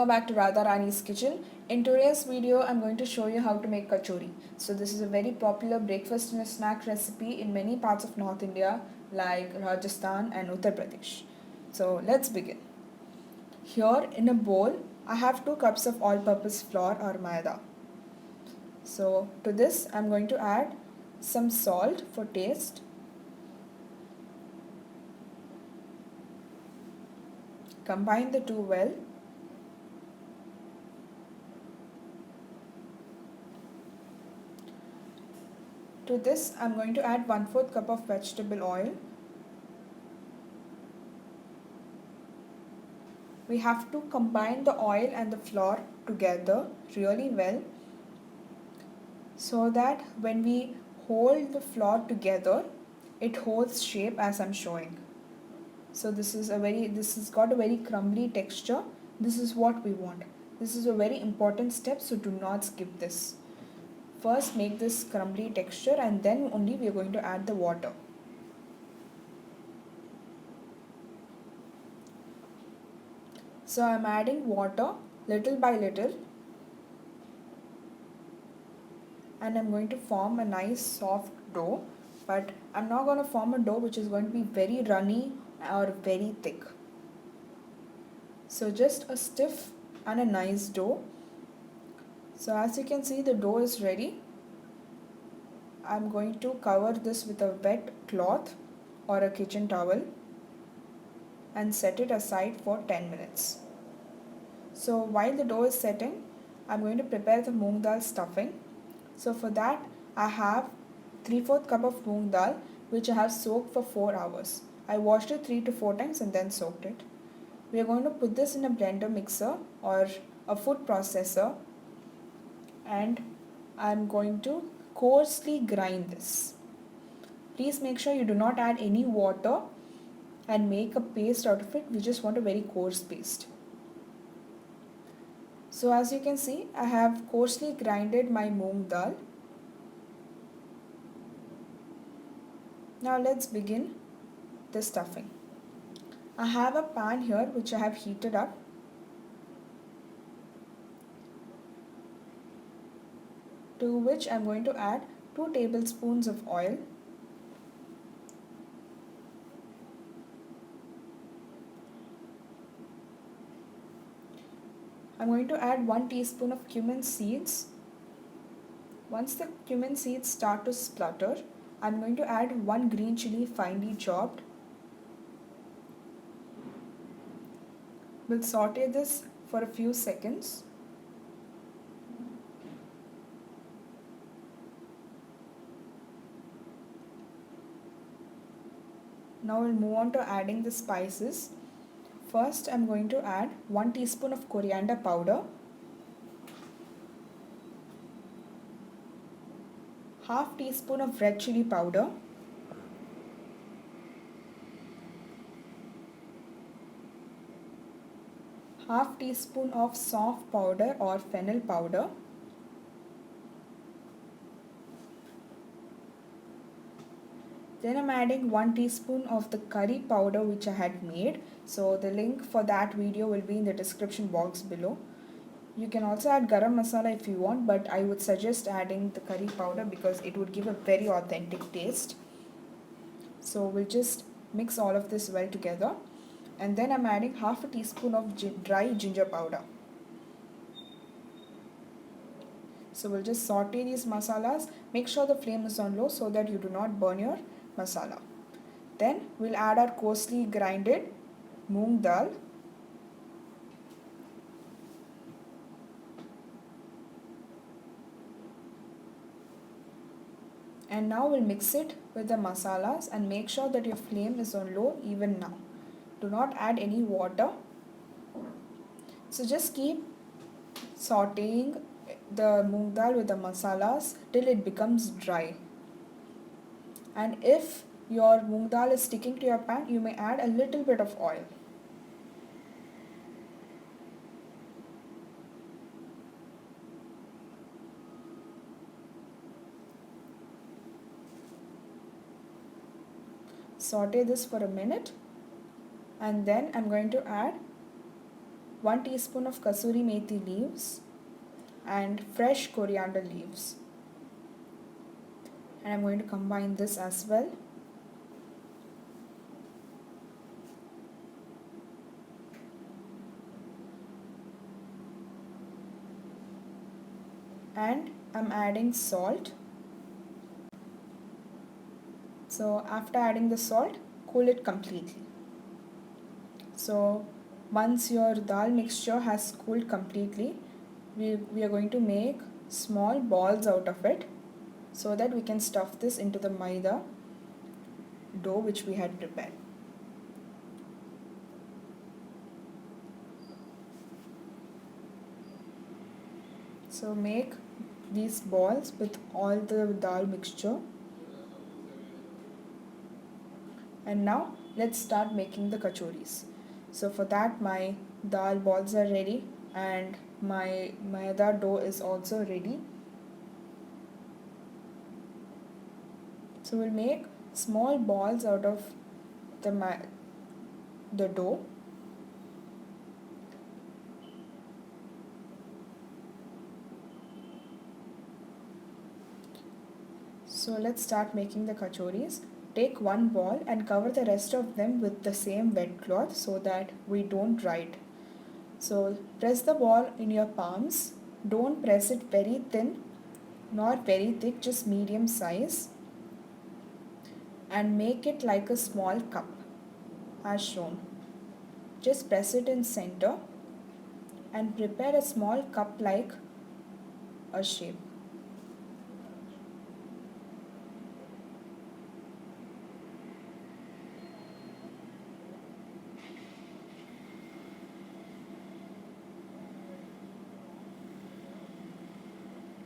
Welcome back to Radha Rani's kitchen. In today's video, I'm going to show you how to make kachori. So this is a very popular breakfast and a snack recipe in many parts of North India like Rajasthan and Uttar Pradesh. So let's begin. Here in a bowl, I have 2 cups of all-purpose flour or maida. So to this, I'm going to add some salt for taste. Combine the two well. To this, I'm going to add 1/4 cup of vegetable oil. We have to combine the oil and the flour together really well so that when we hold the flour together, it holds shape as I'm showing. So this has got a very crumbly texture. This is what we want. This is a very important step, so do not skip this. First make this crumbly texture and then only we are going to add the water. So I'm adding water little by little and I'm going to form a nice soft dough, but I'm not going to form a dough which is going to be very runny or very thick. So just a stiff and a nice dough. So as you can see, the dough is ready. I'm going to cover this with a wet cloth or a kitchen towel and set it aside for 10 minutes. So while the dough is setting, I'm going to prepare the moong dal stuffing. So for that, I have 3/4 cup of moong dal which I have soaked for 4 hours. I washed it 3 to 4 times and then soaked it. We are going to put this in a blender mixer or a food processor and I'm going to coarsely grind this. Please make sure you do not add any water and make a paste out of it. We just want a very coarse paste. So as you can see, I have coarsely grinded my moong dal. Now let's begin the stuffing. I have a pan here which I have heated up. To which I am going to add 2 tablespoons of oil. I am going to add 1 teaspoon of cumin seeds. Once the cumin seeds start to splutter, I am going to add 1 green chili finely chopped. We'll saute this for a few seconds. Now we'll move on to adding the spices. First, I'm going to add 1 teaspoon of coriander powder, half teaspoon of red chili powder, half teaspoon of saunf powder or fennel powder, then I'm adding 1 teaspoon of the curry powder which I had made. So the link for that video will be in the description box below. You can also add garam masala if you want, but I would suggest adding the curry powder because it would give a very authentic taste. So we'll just mix all of this well together. And then I'm adding half a teaspoon of dry ginger powder. So we'll just saute these masalas. Make sure the flame is on low so that you do not burn your masala. Then we'll add our coarsely grinded moong dal. And now we'll mix it with the masalas and make sure that your flame is on low even now. Do not add any water. So just keep sauteing the moong dal with the masalas till it becomes dry. And if your moong dal is sticking to your pan, you may add a little bit of oil. Saute this for a minute and then I'm going to add 1 teaspoon of kasuri methi leaves and fresh coriander leaves. And I'm going to combine this as well. And I'm adding salt. So after adding the salt, cool it completely. So once your dal mixture has cooled completely, we are going to make small balls out of it so that we can stuff this into the maida dough which we had prepared. So make these balls with all the dal mixture. And now let's start making the kachoris. So for that my dal balls are ready and my maida dough is also ready. So we'll make small balls out of the dough. So let's start making the kachoris. Take one ball and cover the rest of them with the same wet cloth so that we don't dry it. So press the ball in your palms. Don't press it very thin nor very thick, just medium size. And make it like a small cup as shown. Just press it in center and prepare a small cup like a shape.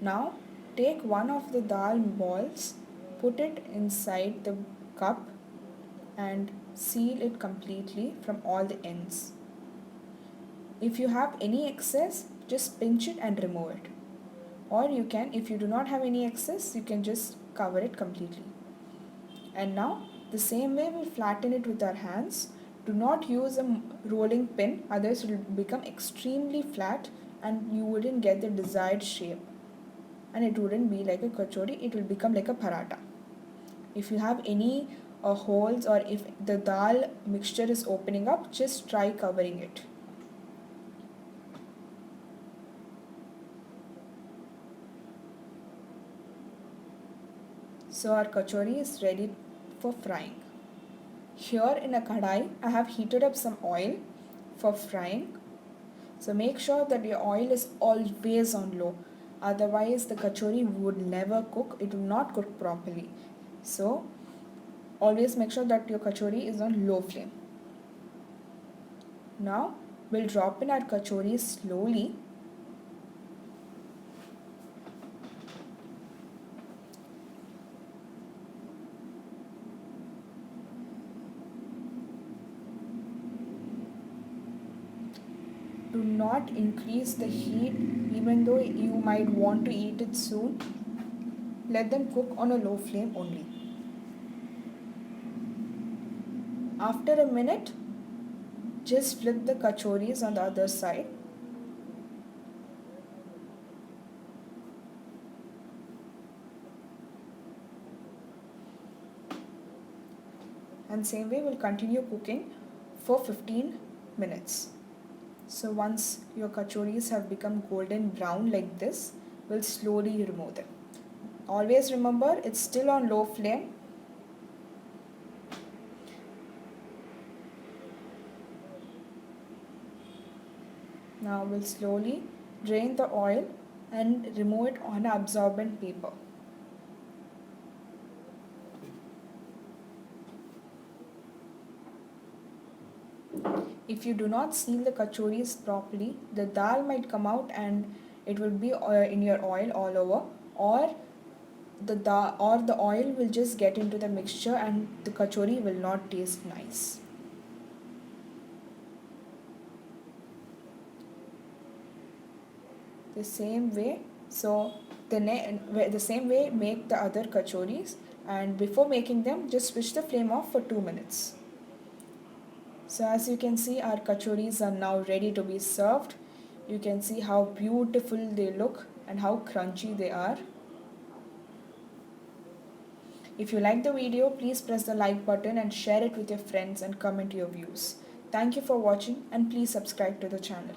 Now take one of the dal balls, put it inside the cup and seal it completely from all the ends. If you have any excess, just pinch it and remove it. Or you can, if you do not have any excess, you can just cover it completely. And now the same way we flatten it with our hands. Do not use a rolling pin, otherwise it will become extremely flat and you wouldn't get the desired shape. And it wouldn't be like a kachori, it will become like a paratha. If you have any holes or if the dal mixture is opening up, just try covering it. So our kachori is ready for frying. Here in a kadai, I have heated up some oil for frying. So make sure that your oil is always on low. Otherwise the kachori would never cook, it will not cook properly. So always make sure that your kachori is on low flame. Now we'll drop in our kachori slowly. Do not increase the heat even though you might want to eat it soon. Let them cook on a low flame only. After a minute, just flip the kachoris on the other side. And same way we'll continue cooking for 15 minutes. So once your kachoris have become golden brown like this, we'll slowly remove them. Always remember it's still on low flame. Now we'll slowly drain the oil and remove it on an absorbent paper. If you do not seal the kachoris properly, the dal might come out and it will be in your oil all over, or the oil will just get into the mixture and the kachori will not taste nice. The same way, the same way make the other kachoris, and before making them just switch the flame off for 2 minutes. So as you can see, our kachoris are now ready to be served. You can see how beautiful they look and how crunchy they are. If you like the video, please press the like button and share it with your friends and comment your views. Thank you for watching and please subscribe to the channel.